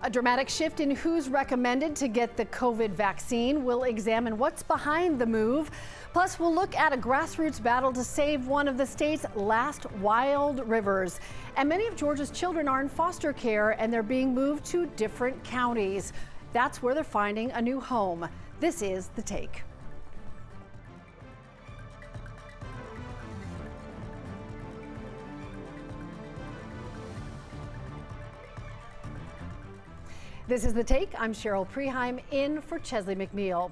A dramatic shift in who's recommended to get the COVID vaccine. We'll examine what's behind the move. Plus, we'll look at a grassroots battle to save one of the state's last wild rivers. And many of Georgia's children are in foster care and they're being moved to different counties. That's where they're finding a new home. This is The Take. This is The Take. I'm Cheryl Preheim in for Chesley McNeil.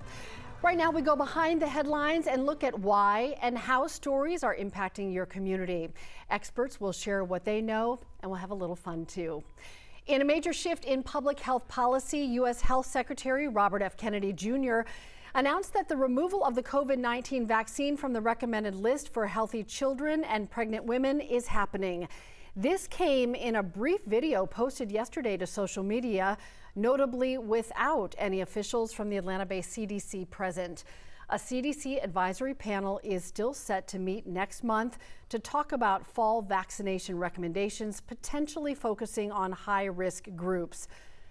Right now we go behind the headlines and look at why and how stories are impacting your community. Experts will share what they know and we'll have a little fun too. In a major shift in public health policy, U.S. Health Secretary Robert F. Kennedy Jr. announced that the removal of the COVID-19 vaccine from the recommended list for healthy children and pregnant women is happening. This came in a brief video posted yesterday to social media, notably without any officials from the Atlanta-based CDC present. A CDC advisory panel is still set to meet next month to talk about fall vaccination recommendations, potentially focusing on high-risk groups.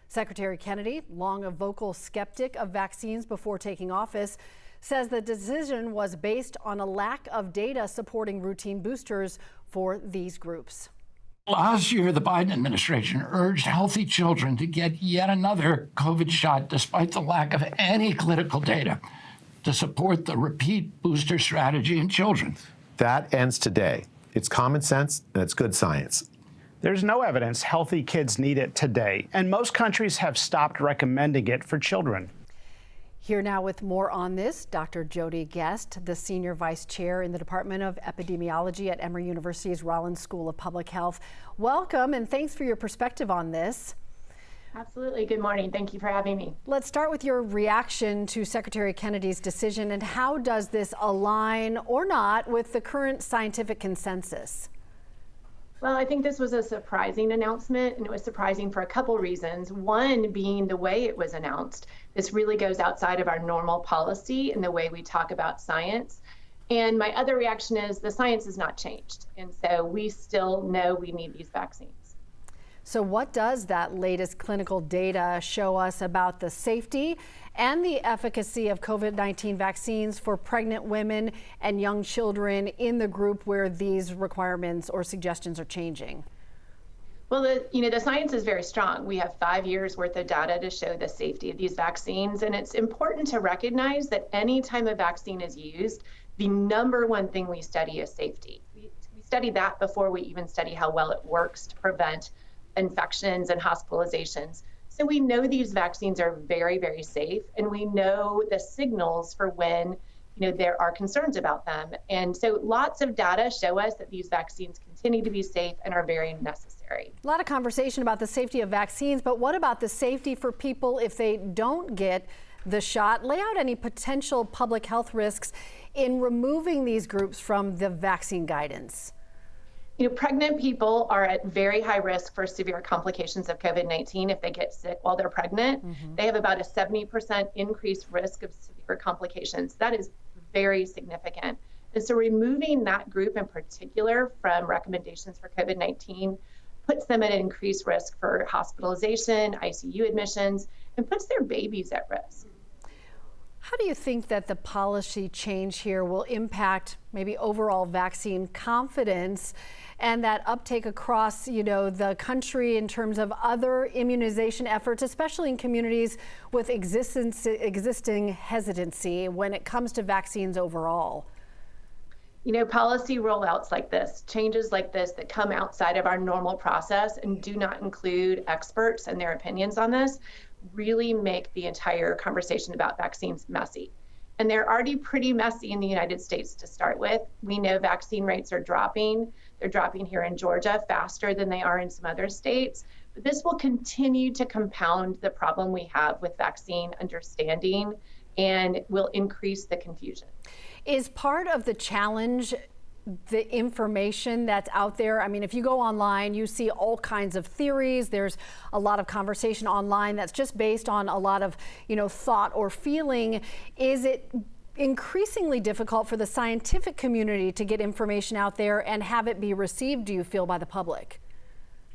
Secretary Kennedy, long a vocal skeptic of vaccines before taking office, says the decision was based on a lack of data supporting routine boosters for these groups. Last year, the Biden administration urged healthy children to get yet another COVID shot despite the lack of any clinical data to support the repeat booster strategy in children. That ends today. It's common sense and it's good science. There's no evidence healthy kids need it today, and most countries have stopped recommending it for children. Here now with more on this, Dr. Jod Guest, the Senior Vice Chair in the Department of Epidemiology at Emory University's Rollins School of Public Health. Welcome and thanks for your perspective on this. Absolutely. Good morning. Thank you for having me. Let's start with your reaction to Secretary Kennedy's decision, and how does this align or not with the current scientific consensus? Well, I think this was a surprising announcement, and it was surprising for a couple reasons. One being the way it was announced. This really goes outside of our normal policy and the way we talk about science. And my other reaction is the science has not changed. And so we still know we need these vaccines. So what does that latest clinical data show us about the safety and the efficacy of COVID-19 vaccines for pregnant women and young children in the group where these requirements or suggestions are changing? Well, the science is very strong. We have 5 years worth of data to show the safety of these vaccines. And it's important to recognize that any time a vaccine is used, the number one thing we study is safety. We study that before we even study how well it works to prevent infections and hospitalizations. So we know these vaccines are very, very safe, and we know the signals for when there are concerns about them. And so lots of data show us that these vaccines continue to be safe and are very necessary. A lot of conversation about the safety of vaccines, but what about the safety for people if they don't get the shot? Lay out any potential public health risks in removing these groups from the vaccine guidance. Pregnant people are at very high risk for severe complications of COVID-19 if they get sick while they're pregnant. Mm-hmm. They have about a 70% increased risk of severe complications. That is very significant. And so removing that group in particular from recommendations for COVID-19 puts them at an increased risk for hospitalization, ICU admissions, and puts their babies at risk. How do you think that the policy change here will impact maybe overall vaccine confidence and that uptake across, the country in terms of other immunization efforts, especially in communities with existing hesitancy when it comes to vaccines overall? Policy rollouts like this, changes like this that come outside of our normal process and do not include experts and their opinions on this really make the entire conversation about vaccines messy. And they're already pretty messy in the United States to start with. We know vaccine rates are dropping. They're dropping here in Georgia faster than they are in some other states. But this will continue to compound the problem we have with vaccine understanding and will increase the confusion. Is part of the challenge the information that's out there? I mean, if you go online, you see all kinds of theories. There's a lot of conversation online that's just based on a lot of, thought or feeling. Is it increasingly difficult for the scientific community to get information out there and have it be received, do you feel, by the public?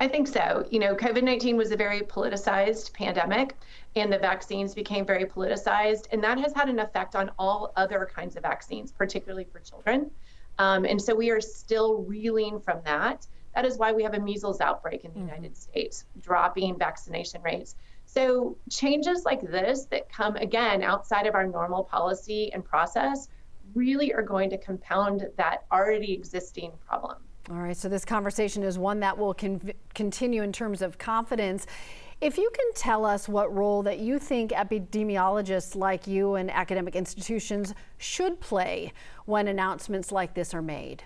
I think so. COVID-19 was a very politicized pandemic, and the vaccines became very politicized, and that has had an effect on all other kinds of vaccines, particularly for children. And so we are still reeling from that. That is why we have a measles outbreak in the United States, dropping vaccination rates. So changes like this that come, again, outside of our normal policy and process really are going to compound that already existing problem. All right, so this conversation is one that will continue in terms of confidence. If you can tell us what role that you think epidemiologists like you and academic institutions should play when announcements like this are made.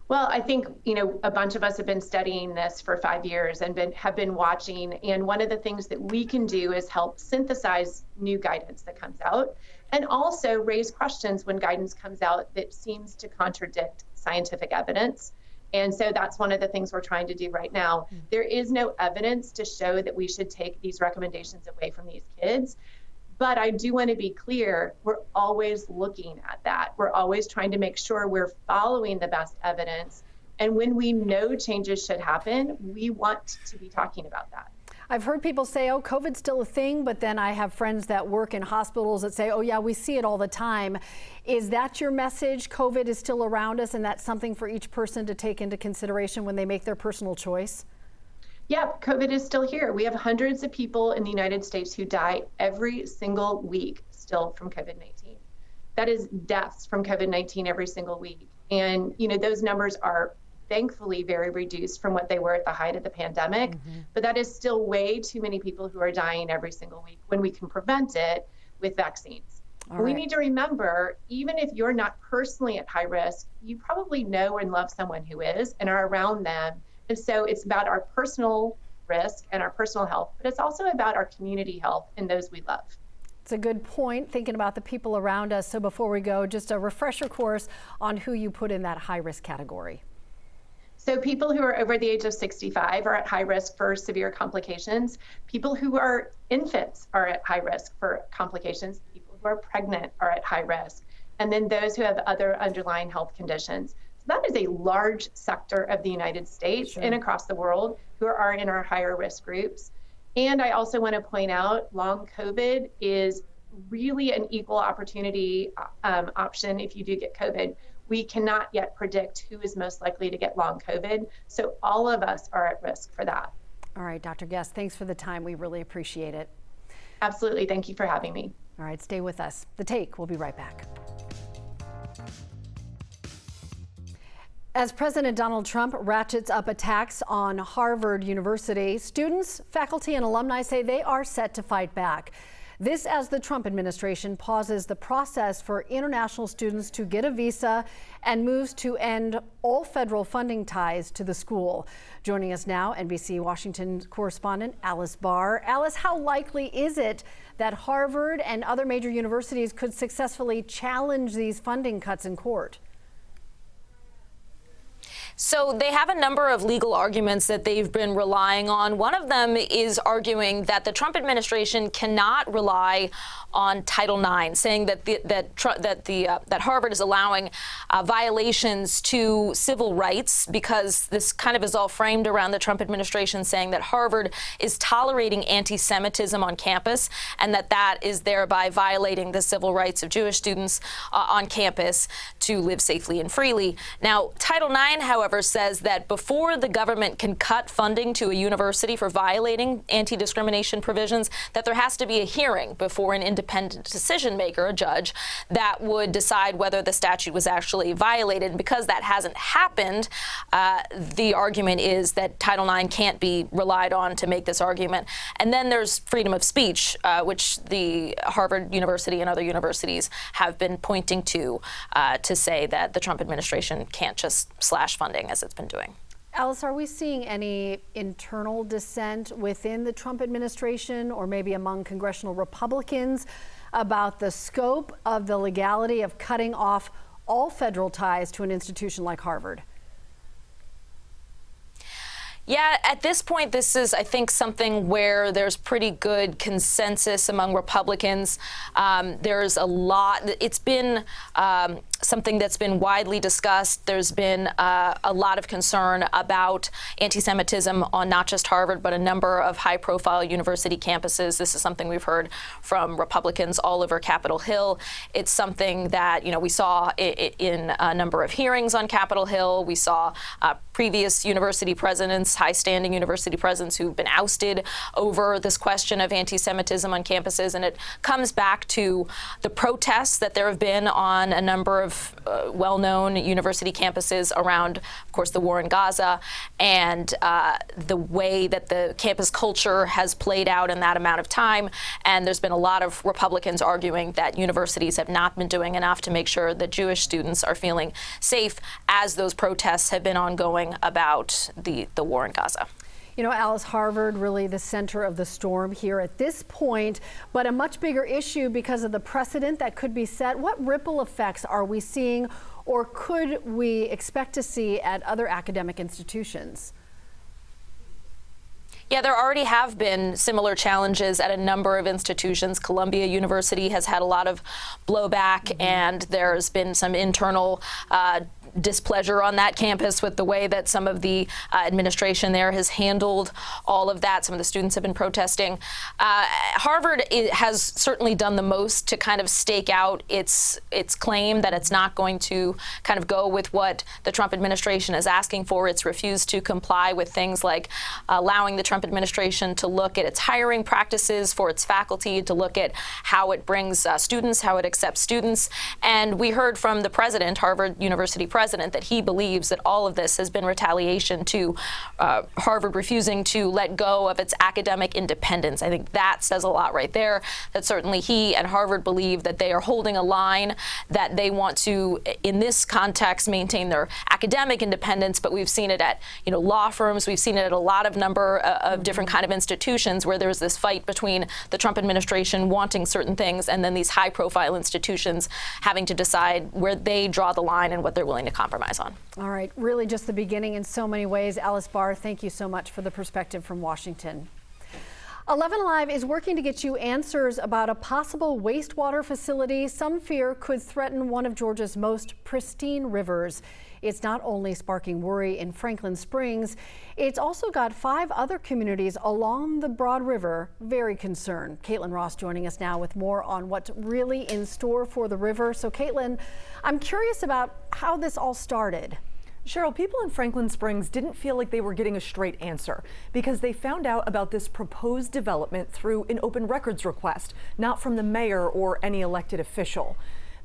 Well, I think, a bunch of us have been studying this for 5 years and have been watching. And one of the things that we can do is help synthesize new guidance that comes out and also raise questions when guidance comes out that seems to contradict scientific evidence. And so that's one of the things we're trying to do right now. There is no evidence to show that we should take these recommendations away from these kids. But I do want to be clear, we're always looking at that. We're always trying to make sure we're following the best evidence. And when we know changes should happen, we want to be talking about that. I've heard people say, oh, COVID's still a thing, but then I have friends that work in hospitals that say, oh yeah, we see it all the time. Is that your message? COVID is still around us, and that's something for each person to take into consideration when they make their personal choice? Yeah, COVID is still here. We have hundreds of people in the United States who die every single week still from COVID-19. That is deaths from COVID-19 every single week. And, those numbers are thankfully very reduced from what they were at the height of the pandemic. But that is still way too many people who are dying every single week when we can prevent it with vaccines. We need to remember, even if you're not personally at high risk, you probably know and love someone who is and are around them. And so it's about our personal risk and our personal health, but it's also about our community health and those we love. It's a good point, thinking about the people around us. So before we go, just a refresher course on who you put in that high-risk category. So people who are over the age of 65 are at high risk for severe complications. People who are infants are at high risk for complications. People who are pregnant are at high risk. And then those who have other underlying health conditions. So that is a large sector of the United States and across the world who are in our higher risk groups. And I also want to point out long COVID is really an equal opportunity option if you do get COVID. We cannot yet predict who is most likely to get long COVID. So all of us are at risk for that. All right, Dr. Guest, thanks for the time. We really appreciate it. Absolutely. Thank you for having me. All right, stay with us. The Take, we'll be right back. As President Donald Trump ratchets up attacks on Harvard University, students, faculty, and alumni say they are set to fight back. This as the Trump administration pauses the process for international students to get a visa and moves to end all federal funding ties to the school. Joining us now, NBC Washington correspondent Alice Barr. Alice, how likely is it that Harvard and other major universities could successfully challenge these funding cuts in court? So they have a number of legal arguments that they've been relying on. One of them is arguing that the Trump administration cannot rely on Title IX, saying that Harvard is allowing violations to civil rights, because this kind of is all framed around the Trump administration saying that Harvard is tolerating anti-Semitism on campus, and that is thereby violating the civil rights of Jewish students on campus to live safely and freely. Now, Title IX, however, says that before the government can cut funding to a university for violating anti-discrimination provisions, that there has to be a hearing before an independent decision maker, a judge, that would decide whether the statute was actually violated. And because that hasn't happened, the argument is that Title IX can't be relied on to make this argument. And then there's freedom of speech, which the Harvard University and other universities have been pointing to say that the Trump administration can't just slash funding as it's been doing. Alice, are we seeing any internal dissent within the Trump administration or maybe among congressional Republicans about the scope of the legality of cutting off all federal ties to an institution like Harvard? Yeah, at this point, this is, I think, something where there's pretty good consensus among Republicans. There's a lot. It's been something that's been widely discussed. There's been a lot of concern about anti-Semitism on not just Harvard, but a number of high-profile university campuses. This is something we've heard from Republicans all over Capitol Hill. It's something that, we saw in a number of hearings on Capitol Hill. We saw previous university presidents, high-standing university presidents who've been ousted over this question of anti-Semitism on campuses. And it comes back to the protests that there have been on a number of well-known university campuses around, of course, the war in Gaza, and the way that the campus culture has played out in that amount of time. And there's been a lot of Republicans arguing that universities have not been doing enough to make sure that Jewish students are feeling safe as those protests have been ongoing about the war in Gaza. Alice, Harvard really the center of the storm here at this point, but a much bigger issue because of the precedent that could be set. What ripple effects are we seeing, or could we expect to see at other academic institutions? Yeah, there already have been similar challenges at a number of institutions. Columbia University has had a lot of blowback, and there's been some internal displeasure on that campus with the way that some of the administration there has handled all of that. Some of the students have been protesting. Harvard has certainly done the most to kind of stake out its claim that it's not going to kind of go with what the Trump administration is asking for. It's refused to comply with things like allowing the Trump administration to look at its hiring practices for its faculty, to look at how it brings students, how it accepts students. And we heard from the president, Harvard University president, that he believes that all of this has been retaliation to Harvard refusing to let go of its academic independence. I think that says a lot right there, that certainly he and Harvard believe that they are holding a line, that they want to, in this context, maintain their academic independence. But we've seen it at law firms. We've seen it at a lot of number of different kind of institutions where there's this fight between the Trump administration wanting certain things and then these high-profile institutions having to decide where they draw the line and what they're willing to compromise on. All right, really just the beginning in so many ways. Alice Barr, thank you so much for the perspective from Washington. 11Alive is working to get you answers about a possible wastewater facility some fear could threaten one of Georgia's most pristine rivers. It's not only sparking worry in Franklin Springs, it's also got 5 other communities along the Broad River very concerned. Caitlin Ross joining us now with more on what's really in store for the river. So Caitlin, I'm curious about how this all started. Cheryl, people in Franklin Springs didn't feel like they were getting a straight answer because they found out about this proposed development through an open records request, not from the mayor or any elected official.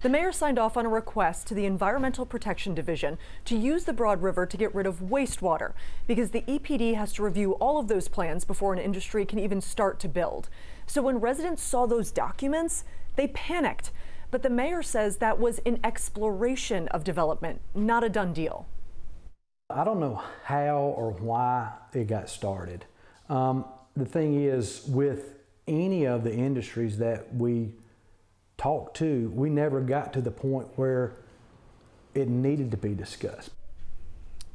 The mayor signed off on a request to the Environmental Protection Division to use the Broad River to get rid of wastewater because the EPD has to review all of those plans before an industry can even start to build. So when residents saw those documents, they panicked. But the mayor says that was an exploration of development, not a done deal. I don't know how or why it got started. The thing is, with any of the industries that we talked to, we never got to the point where it needed to be discussed.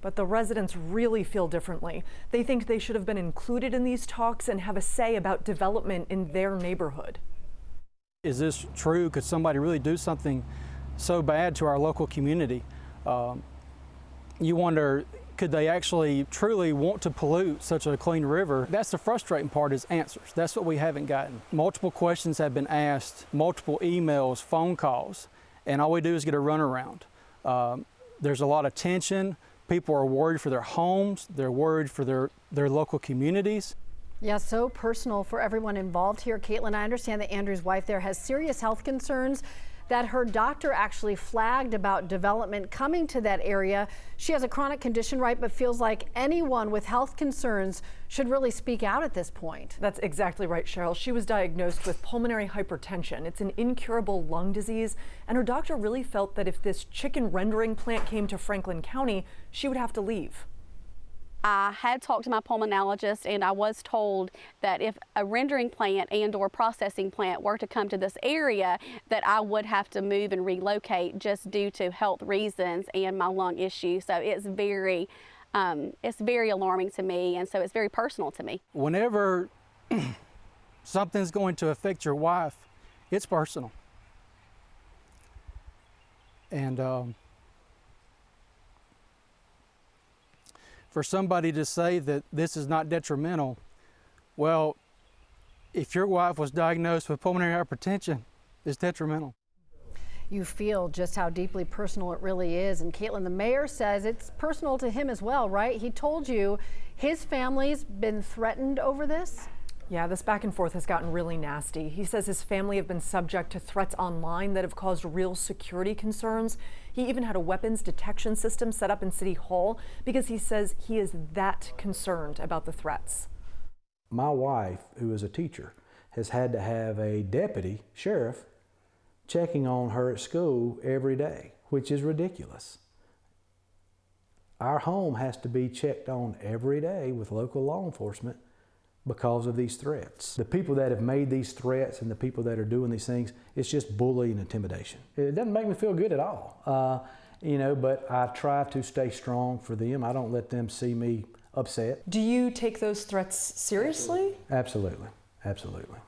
But the residents really feel differently. They think they should have been included in these talks and have a say about development in their neighborhood. Is this true? Could somebody really do something so bad to our local community? You wonder, could they actually truly want to pollute such a clean river? That's the frustrating part, is answers. That's what we haven't gotten. Multiple questions have been asked, multiple emails, phone calls, and all we do is get a runaround. There's a lot of tension. People are worried for their homes. They're worried for their local communities. Yeah, so personal for everyone involved here. Caitlin, I understand that Andrew's wife there has serious health concerns that her doctor actually flagged about development coming to that area. She has a chronic condition, right, but feels like anyone with health concerns should really speak out at this point. That's exactly right, Cheryl. She was diagnosed with pulmonary hypertension. It's an incurable lung disease, and her doctor really felt that if this chicken rendering plant came to Franklin County, she would have to leave. I had talked to my pulmonologist, and I was told that if a rendering plant and or processing plant were to come to this area, that I would have to move and relocate just due to health reasons and my lung issue. So it's very it's very alarming to me, and so it's very personal to me. Whenever something's going to affect your wife, it's personal. And for somebody to say that this is not detrimental, well, if your wife was diagnosed with pulmonary hypertension, it's detrimental. You feel just how deeply personal it really is. And Caitlin, the mayor says it's personal to him as well, right? He told you his family's been threatened over this? Yeah, this back and forth has gotten really nasty. He says his family have been subject to threats online that have caused real security concerns. He even had a weapons detection system set up in City Hall because he says he is that concerned about the threats. My wife, who is a teacher, has had to have a deputy sheriff checking on her at school every day, which is ridiculous. Our home has to be checked on every day with local law enforcement because of these threats. The people that have made these threats and the people that are doing these things, it's just bullying and intimidation. It doesn't make me feel good at all, you know, but I try to stay strong for them. I don't let them see me upset. Do you take those threats seriously? Absolutely, absolutely.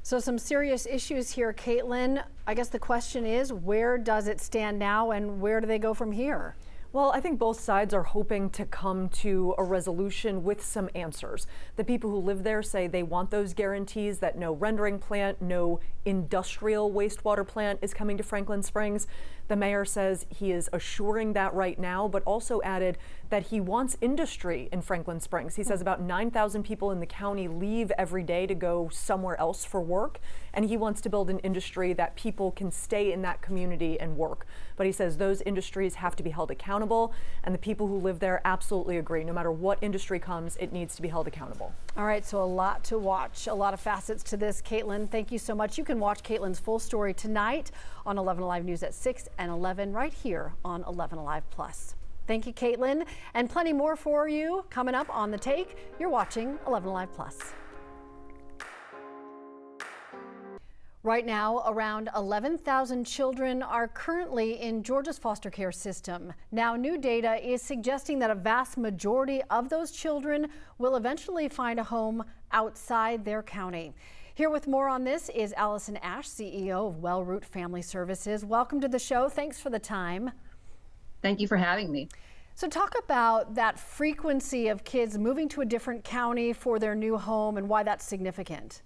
So some serious issues here, Caitlin. I guess the question is, where does it stand now and where do they go from here? Well, I think both sides are hoping to come to a resolution with some answers. The people who live there say they want those guarantees that no rendering plant, no industrial wastewater plant is coming to Franklin Springs. The mayor says he is assuring that right now, but also added that he wants industry in Franklin Springs. He says about 9,000 people in the county leave every day to go somewhere else for work, and he wants to build an industry that people can stay in that community and work. But he says those industries have to be held accountable, and the people who live there absolutely agree. No matter what industry comes, it needs to be held accountable. All right, so a lot to watch, a lot of facets to this. Caitlin, thank you so much. You can watch Caitlin's full story tonight on 11Alive News at 6 and 11 right here on 11Alive Plus. Thank you, Caitlin, and plenty more for you coming up on The Take. You're watching 11Alive Plus. Right now, around 11,000 children are currently in Georgia's foster care system. Now, new data is suggesting that a vast majority of those children will eventually find a home outside their county. Here with more on this is Allison Ash, CEO of Wellroot Family Services. Welcome to the show. Thanks for the time. Thank you for having me. So talk about that frequency of kids moving to a different county for their new home and why that's significant.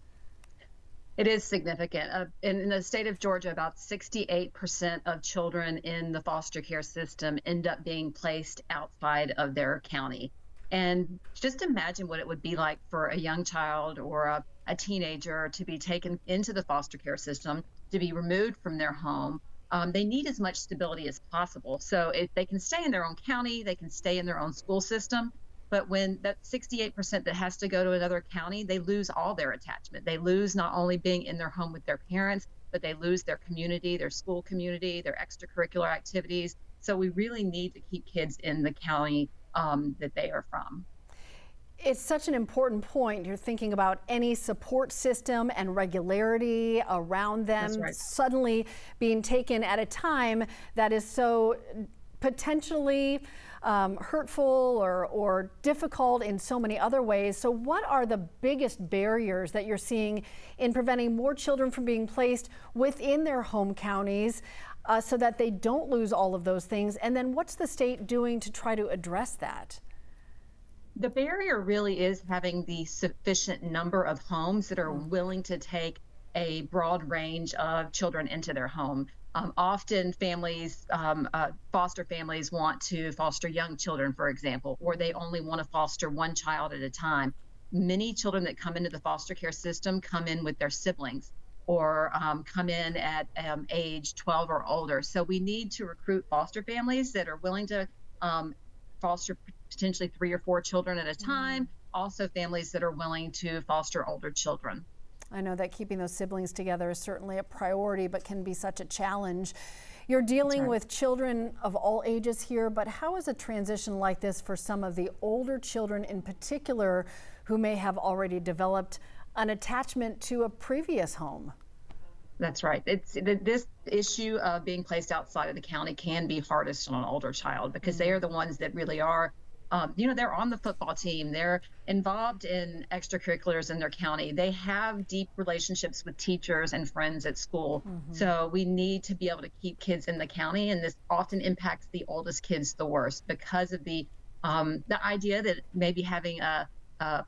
It is significant. In the state of Georgia, about 68% of children in the foster care system end up being placed outside of their county. And just imagine what it would be like for a young child or a teenager to be taken into the foster care system, to be removed from their home. They need as much stability as possible. So if they can stay in their own county, they can stay in their own school system. But when that 68% that has to go to another county, they lose all their attachment. They lose not only being in their home with their parents, but they lose their community, their school community, their extracurricular activities. So we really need to keep kids in the county that they are from. It's such an important point. You're thinking about any support system and regularity around them suddenly being taken at a time that is so potentially hurtful or difficult in so many other ways. So what are the biggest barriers that you're seeing in preventing more children from being placed within their home counties so that they don't lose all of those things? And then what's the state doing to try to address that? The barrier really is having the sufficient number of homes that are willing to take a broad range of children into their home. Often families, foster families want to foster young children, for example, or they only want to foster one child at a time. Many children that come into the foster care system come in with their siblings or come in at age 12 or older. So we need to recruit foster families that are willing to foster potentially 3 or 4 children at a time. Also families that are willing to foster older children. I know that keeping those siblings together is certainly a priority, but can be such a challenge. You're dealing with children of all ages here, but how is a transition like this for some of the older children in particular who may have already developed an attachment to a previous home? That's right. This issue of being placed outside of the county can be hardest on an older child because they are the ones that really are they're on the football team. They're involved in extracurriculars in their county. They have deep relationships with teachers and friends at school. So we need to be able to keep kids in the county, and this often impacts the oldest kids the worst because of the idea that maybe having a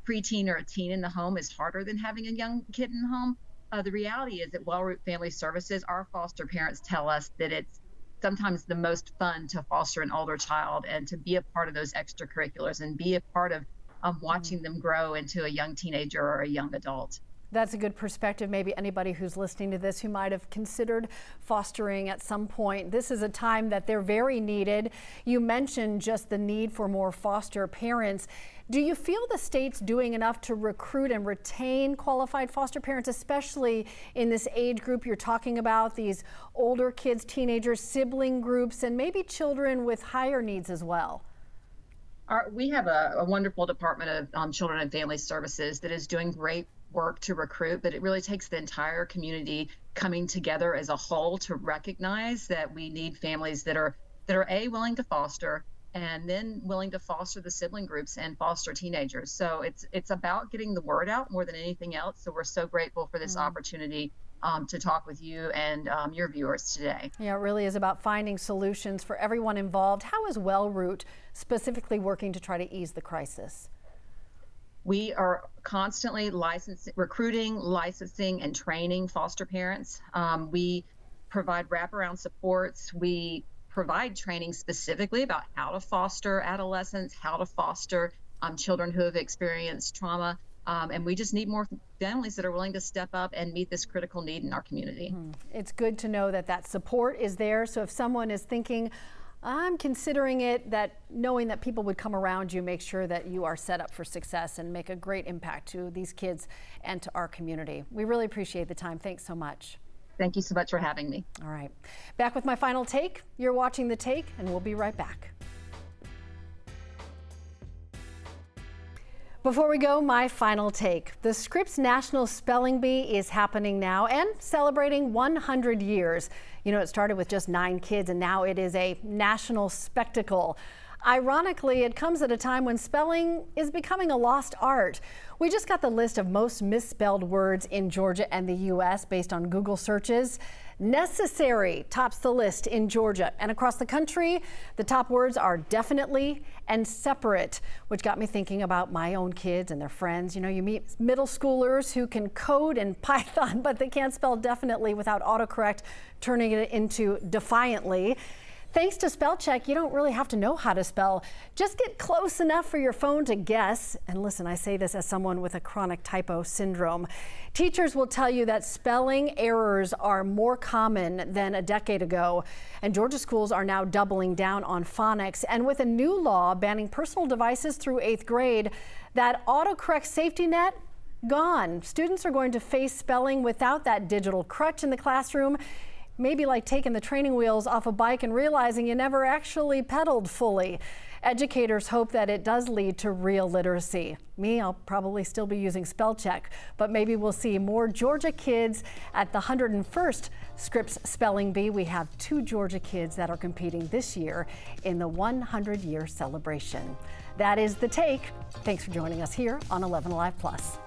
preteen or a teen in the home is harder than having a young kid in the home. The reality is that Wellroot Family Services, our foster parents tell us that it's sometimes the most fun to foster an older child and to be a part of those extracurriculars and be a part of watching them grow into a young teenager or a young adult. That's a good perspective. Maybe anybody who's listening to this who might have considered fostering at some point. This is a time that they're very needed. You mentioned just the need for more foster parents. Do you feel the state's doing enough to recruit and retain qualified foster parents, especially in this age group you're talking about, these older kids, teenagers, sibling groups, and maybe children with higher needs as well? We have a wonderful Department of Children and Family Services that is doing great work to recruit, but it really takes the entire community coming together as a whole to recognize that we need families that are willing to foster, and then willing to foster the sibling groups and foster teenagers. So it's about getting the word out more than anything else. So we're so grateful for this opportunity to talk with you and your viewers today. Yeah, it really is about finding solutions for everyone involved. How is Wellroot specifically working to try to ease the crisis? We are constantly recruiting, licensing, and training foster parents. We provide wraparound supports. We provide training specifically about how to foster adolescents, how to foster children who have experienced trauma. And we just need more families that are willing to step up and meet this critical need in our community. It's good to know that that support is there. So if someone is thinking, I'm considering it, that knowing that people would come around you, make sure that you are set up for success and make a great impact to these kids and to our community. We really appreciate the time. Thanks so much. Thank you so much for having me. All right. Back with my final take. You're watching The Take, and we'll be right back. Before we go, my final take. The Scripps National Spelling Bee is happening now and celebrating 100 years. You know, it started with just 9 kids, and now it is a national spectacle. Ironically, it comes at a time when spelling is becoming a lost art. We just got the list of most misspelled words in Georgia and the U.S. based on Google searches. Necessary tops the list in Georgia, and across the country, the top words are definitely and separate, which got me thinking about my own kids and their friends. You know, you meet middle schoolers who can code in Python, but they can't spell definitely without autocorrect turning it into defiantly. Thanks to spell check, you don't really have to know how to spell. Just get close enough for your phone to guess. And listen, I say this as someone with a chronic typo syndrome. Teachers will tell you that spelling errors are more common than a decade ago. And Georgia schools are now doubling down on phonics. And with a new law banning personal devices through 8th grade, that autocorrect safety net gone. Students are going to face spelling without that digital crutch in the classroom. Maybe like taking the training wheels off a bike and realizing you never actually pedaled fully. Educators hope that it does lead to real literacy. Me, I'll probably still be using spell check, but maybe we'll see more Georgia kids at the 101st Scripps Spelling Bee. We have 2 Georgia kids that are competing this year in the 100-year celebration. That is The Take. Thanks for joining us here on 11 Alive Plus.